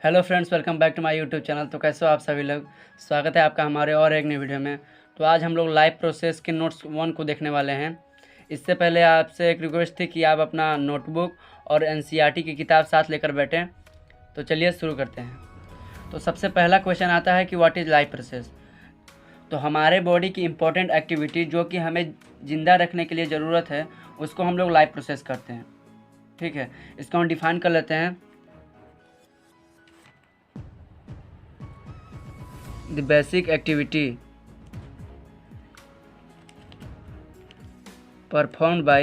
Hello friends, welcome back to my YouTube channel. तो कैसे हो आप सभी लोग। स्वागत है आपका हमारे और एक नई वीडियो में। तो आज हम लोग लाइव प्रोसेस के नोट्स 1 को देखने वाले हैं। इससे पहले आपसे एक रिक्वेस्ट थी कि आप अपना नोटबुक और एनसीईआरटी की किताब साथ लेकर बैठें। तो चलिए शुरू करते हैं। तो सबसे पहला क्वेश्चन आता है कि व्हाट इज़ लाइव प्रोसेस। तो हमारे बॉडी की इम्पोर्टेंट एक्टिविटी जो कि हमें ज़िंदा रखने के लिए ज़रूरत है, उसको हम लोग लाइव प्रोसेस करते हैं। ठीक है, इसको हम डिफाइन कर लेते हैं। The basic activity performed by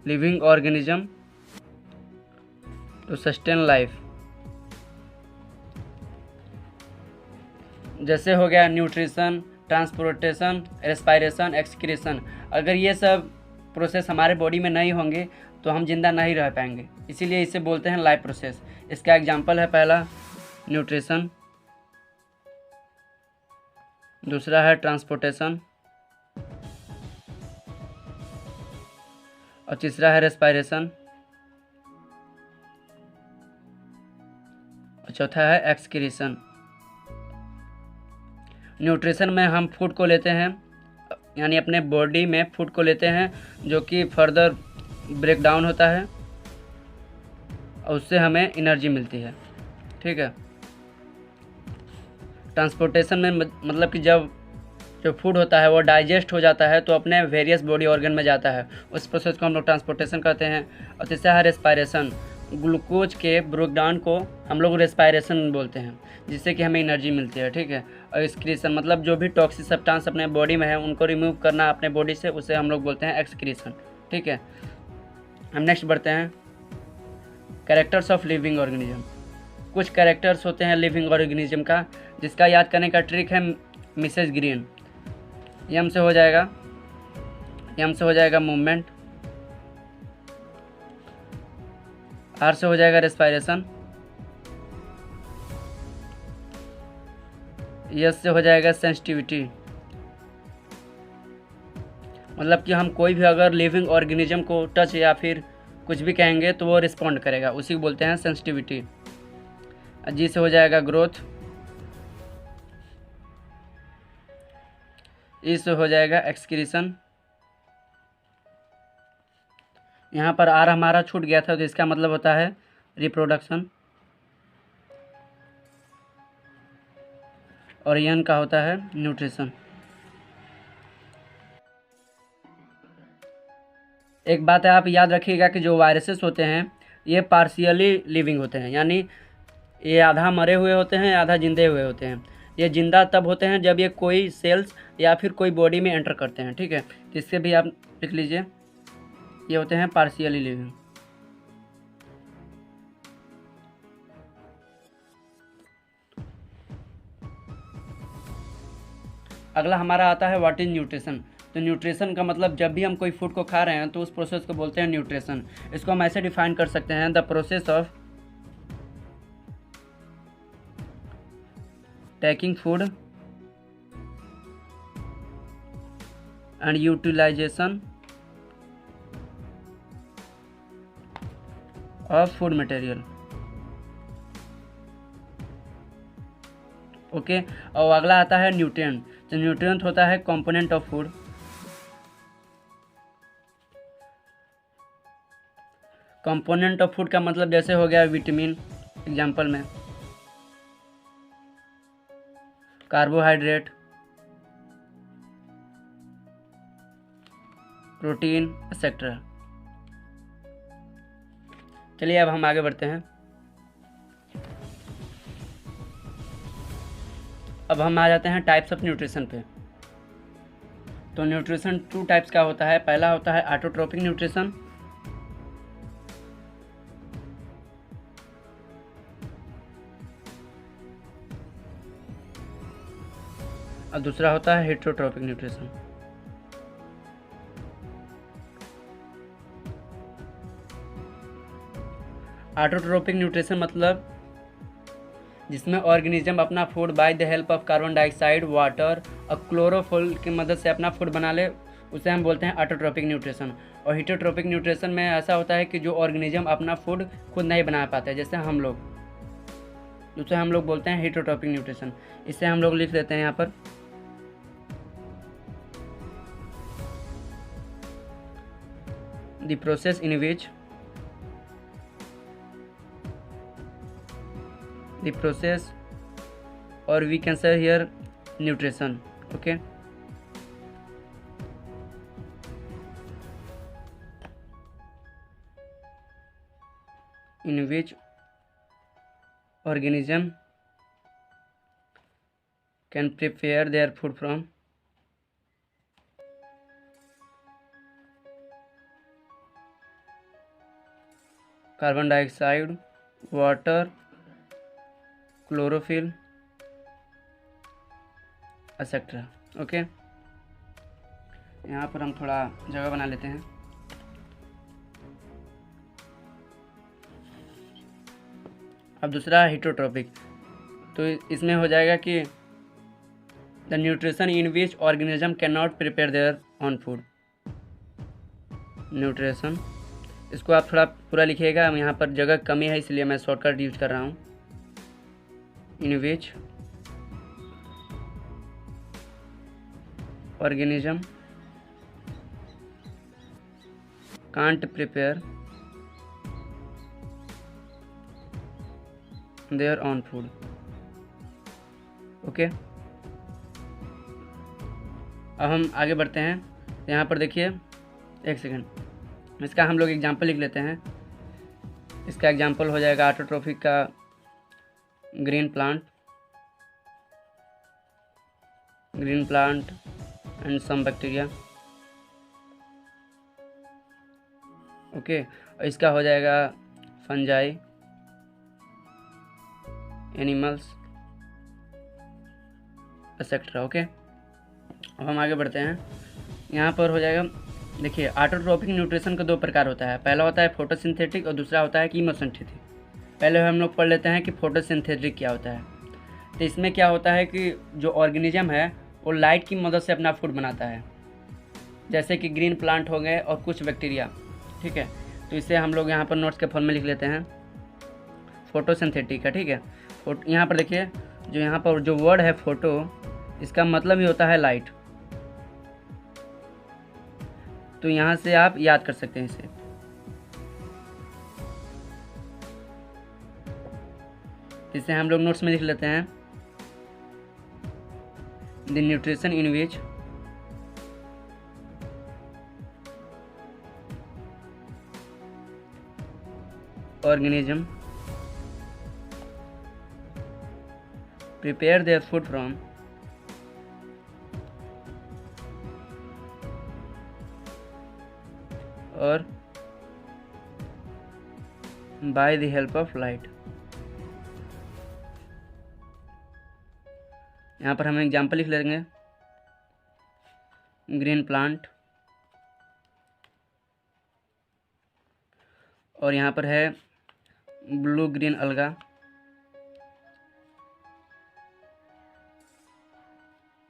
living organism to sustain life। जैसे हो गया न्यूट्रिशन, ट्रांसपोर्टेशन, रेस्पायरेशन, एक्सक्रीशन। अगर ये सब प्रोसेस हमारे बॉडी में नहीं होंगे तो हम जिंदा नहीं रह पाएंगे, इसीलिए इसे बोलते हैं लाइफ प्रोसेस। इसका एग्जांपल है पहला न्यूट्रिशन, दूसरा है ट्रांसपोर्टेशन और तीसरा है रेस्पायरेशन और चौथा है एक्सक्रीशन। न्यूट्रिशन में हम फूड को लेते हैं, यानी अपने बॉडी में फूड को लेते हैं जो कि फर्दर ब्रेक डाउन होता है और उससे हमें एनर्जी मिलती है। ठीक है। ट्रांसपोर्टेशन में मतलब कि जब जो फूड होता है वो डाइजेस्ट हो जाता है तो अपने वेरियस बॉडी ऑर्गन में जाता है, उस प्रोसेस को हम लोग ट्रांसपोर्टेशन कहते हैं। और तीसरा है रेस्पायरेशन। ग्लूकोज के ब्रेक डाउन को हम लोग रेस्पायरेशन बोलते हैं, जिससे कि हमें एनर्जी मिलती है। ठीक है। और एक्सक्रीशन मतलब जो भी टॉक्सिक सब्सटेंस अपने बॉडी में है उनको रिमूव करना अपने बॉडी से, उसे हम लोग बोलते हैं एक्सक्रीशन। ठीक है। हम नेक्स्ट बढ़ते हैं कैरेक्टर्स ऑफ लिविंग ऑर्गेनिज्म। कुछ कैरेक्टर्स होते हैं लिविंग ऑर्गेनिज्म का, जिसका याद करने का ट्रिक है मिसेस ग्रीन। एम से हो जाएगा मूवमेंट, आर से हो जाएगा रेस्पायरेशन, एस से हो जाएगा सेंसिटिविटी। मतलब कि हम कोई भी अगर लिविंग ऑर्गेनिज्म को टच या फिर कुछ भी कहेंगे तो वो रिस्पॉन्ड करेगा, उसी को बोलते हैं सेंसिटिविटी। जी से हो जाएगा ग्रोथ, ई से हो जाएगा एक्सक्रीशन। यहाँ पर आर हमारा छूट गया था तो इसका मतलब होता है रिप्रोडक्शन, और एन का होता है न्यूट्रिशन। एक बात है, आप याद रखिएगा कि जो वायरसेस होते हैं ये पार्शियली लिविंग होते हैं, यानी ये आधा मरे हुए होते हैं आधा जिंदे हुए होते हैं। ये जिंदा तब होते हैं जब ये कोई सेल्स या फिर कोई बॉडी में एंटर करते हैं। ठीक है। तो इससे भी आप लिख लीजिए, ये होते हैं पार्शियली लिविंग। अगला हमारा आता है व्हाट इज न्यूट्रिशन। तो न्यूट्रिशन का मतलब जब भी हम कोई फूड को खा रहे हैं तो उस प्रोसेस को बोलते हैं न्यूट्रिशन। इसको हम ऐसे डिफाइन कर सकते हैं, the process of taking food and utilization of food material. Okay. और अगला आता है न्यूट्रिएंट। तो न्यूट्रिएंट होता है component of food. Component of food का मतलब जैसे हो गया विटामिन, एग्जांपल में कार्बोहाइड्रेट, प्रोटीन एक्सेट्रा। चलिए अब हम आगे बढ़ते हैं। अब हम आ जाते हैं टाइप्स ऑफ न्यूट्रिशन पे। तो न्यूट्रिशन 2 टाइप्स का होता है। पहला होता है ऑटोट्रोपिक न्यूट्रिशन, और दूसरा होता है हेटेरोट्रोपिक न्यूट्रिशन। ऑटोट्रोपिक न्यूट्रिशन मतलब जिसमें ऑर्गेनिज्म अपना food by the help of carbon dioxide, water और क्लोरोफिल की मदद से अपना फूड बना ले, उसे हम बोलते हैं ऑटोट्रोपिक न्यूट्रिशन। और हीटरोट्रोपिक न्यूट्रिशन में ऐसा होता है कि जो ऑर्गेनिज्म अपना फूड खुद नहीं बना पाते, जैसे हम लोग, उसे हम लोग बोलते हैं हीटरोट्रोपिक न्यूट्रिशन। इसे हम लोग लिख देते हैं यहाँ पर the process in which the process, or we can say here nutrition. Okay, in which organism can prepare their food from carbon dioxide, water, chlorophyll etcetera. Okay, यहाँ पर हम थोड़ा जगह बना लेते हैं। अब दूसरा हीटरोट्रोपिक, तो इसमें हो जाएगा कि the nutrition in which organism can not prepare their on food. Nutrition, इसको आप थोड़ा पूरा लिखिएगा, यहाँ पर जगह कमी है इसलिए मैं शॉर्टकट यूज कर रहा हूँ। in which organism can't prepare their own food। Okay, अब हम आगे बढ़ते हैं। यहाँ पर देखिए, एक सेकेंड, इसका हम लोग एग्जाम्पल लिख लेते हैं। इसका एग्जाम्पल हो जाएगा ऑटोट्रोफिक का green plant and some bacteria. Okay, इसका हो जाएगा फंजाई, एनिमल्स एक्सेट्रा। ओके, अब हम आगे बढ़ते हैं। यहाँ पर हो जाएगा, देखिए ऑटोट्रोपिक न्यूट्रिशन का दो प्रकार होता है। पहला होता है फोटोसिंथेटिक और दूसरा होता है कीमोसिंथेटिक। पहले हम लोग पढ़ लेते हैं कि फोटोसिंथेटिक क्या होता है। तो इसमें क्या होता है कि जो ऑर्गेनिज्म है वो लाइट की मदद से अपना फूड बनाता है, जैसे कि ग्रीन प्लांट हो गए और कुछ बैक्टीरिया। ठीक है, तो इसे हम लोग यहाँ पर नोट्स के फॉर्म में लिख लेते हैं, फोटोसिंथेटिक है। ठीक है, यहाँ पर देखिए, जो यहाँ पर जो वर्ड है फोटो, इसका मतलब ही होता है लाइट। तो यहाँ से आप याद कर सकते हैं इसे। इसे हम लोग नोट्स में लिख लेते हैं, the nutrition in which organism prepare their food from और by the help of light. यहाँ पर हम एग्जाम्पल लिख लेंगे, ग्रीन प्लांट, और यहाँ पर है ब्लू ग्रीन अलगा,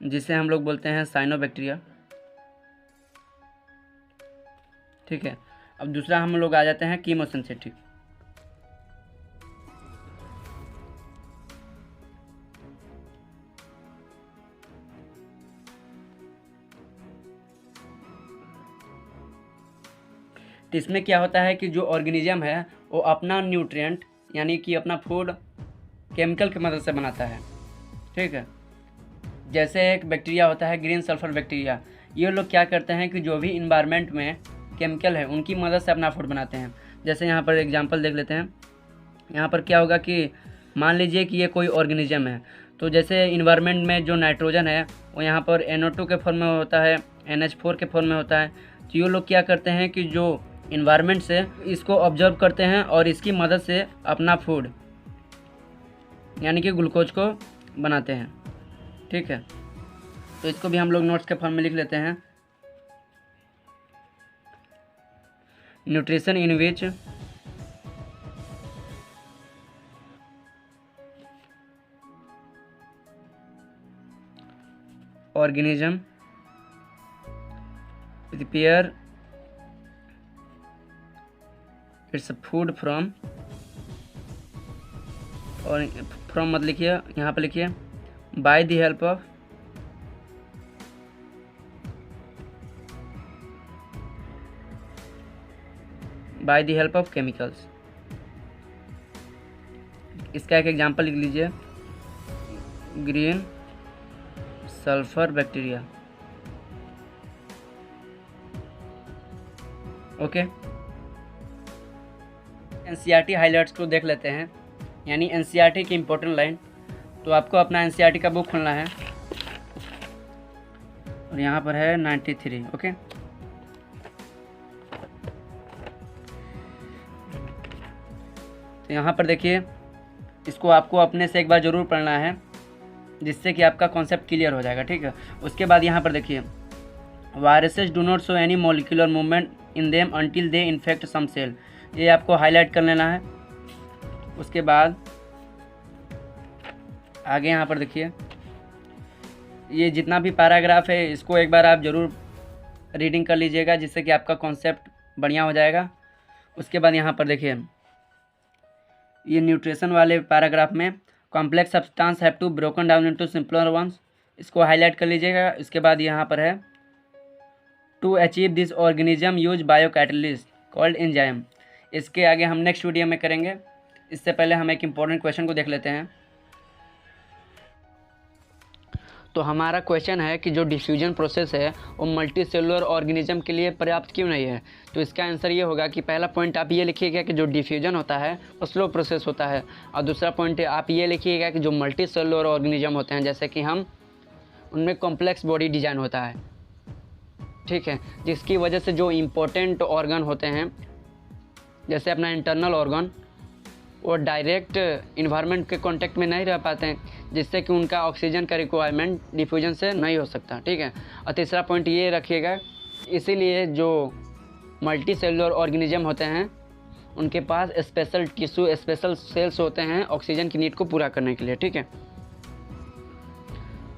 जिसे हम लोग बोलते हैं साइनोबैक्टीरिया। ठीक है, अब दूसरा हम लोग आ जाते हैं कीमोसिंथेटिक। तो इसमें क्या होता है कि जो ऑर्गेनिज्म है वो अपना न्यूट्रिएंट यानी कि अपना फूड केमिकल की मदद से बनाता है। ठीक है, जैसे एक बैक्टीरिया होता है ग्रीन सल्फर बैक्टीरिया, ये लोग क्या करते हैं कि जो भी इन्वायरमेंट में केमिकल है उनकी मदद से अपना फूड बनाते हैं। जैसे यहाँ पर एग्जांपल देख लेते हैं। यहाँ पर क्या होगा कि मान लीजिए कि ये कोई ऑर्गेनिज्म है, तो जैसे इन्वायरमेंट में जो नाइट्रोजन है वो यहाँ पर NO2 के फॉर्म में होता है, NH4 के फॉर्म में होता है। तो ये लोग क्या करते हैं कि जो इन्वायरमेंट से इसको ऑब्जर्व करते हैं और इसकी मदद से अपना फूड यानी कि ग्लूकोज को बनाते हैं। ठीक है, तो इसको भी हम लोग नोट्स के फॉर्म में लिख लेते हैं, nutrition in which organism prepare its food from, और फ्रॉम मत लिखिए, यहाँ पे लिखिए bye the help of chemicals. इसका एक एग्जांपल लिख लीजिए, green sulphur bacteria. Okay, NCERT highlights को देख लेते हैं, यानी एनसीईआरटी की इम्पोर्टेंट लाइन। तो आपको अपना एनसीईआरटी का बुक खोलना है और यहाँ पर है 93। ओके, तो यहाँ पर देखिए, इसको आपको अपने से एक बार ज़रूर पढ़ना है, जिससे कि आपका कॉन्सेप्ट क्लियर हो जाएगा। ठीक है, उसके बाद यहाँ पर देखिए, viruses do not show any molecular movement in them until they infect some cell. ये आपको हाईलाइट कर लेना है। उसके बाद आगे यहाँ पर देखिए, ये जितना भी पैराग्राफ है इसको एक बार आप ज़रूर रीडिंग कर लीजिएगा, जिससे कि आपका कॉन्सेप्ट बढ़िया हो जाएगा। उसके बाद यहाँ पर देखिए, ये न्यूट्रिशन वाले पैराग्राफ में complex substance have to broken down into simpler ones, इसको हाईलाइट कर लीजिएगा। इसके बाद यहाँ पर है to achieve this organism use bio catalyst called enzyme. इसके आगे हम नेक्स्ट वीडियो में करेंगे। इससे पहले हम एक इम्पॉर्टेंट क्वेश्चन को देख लेते हैं। तो हमारा क्वेश्चन है कि जो डिफ्यूजन प्रोसेस है वो मल्टी सेलुलर ऑर्गेनिज्म के लिए पर्याप्त क्यों नहीं है। तो इसका आंसर ये होगा कि पहला पॉइंट आप ये लिखिएगा कि जो डिफ्यूजन होता है वो स्लो प्रोसेस होता है, और दूसरा पॉइंट आप ये लिखिएगा कि जो मल्टी सेलुलर ऑर्गेनिज्म होते हैं, जैसे कि हम उनमें कॉम्प्लेक्स बॉडी डिज़ाइन होता है। ठीक है, जिसकी वजह से जो इम्पोर्टेंट ऑर्गन होते हैं, जैसे अपना इंटरनल ऑर्गन, वो डायरेक्ट इन्वायरमेंट के कांटेक्ट में नहीं रह पाते हैं, जिससे कि उनका ऑक्सीजन का रिक्वायरमेंट डिफ्यूजन से नहीं हो सकता। ठीक है, और तीसरा पॉइंट ये रखिएगा, इसीलिए जो मल्टी सेलुलर ऑर्गेनिज्म होते हैं उनके पास स्पेशल टिश्यू, स्पेशल सेल्स होते हैं ऑक्सीजन की नीड को पूरा करने के लिए। ठीक है,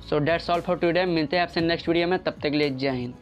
so that's all for today. मिलते हैं आपसे नेक्स्ट वीडियो में, तब तक के लिए जय हिंद।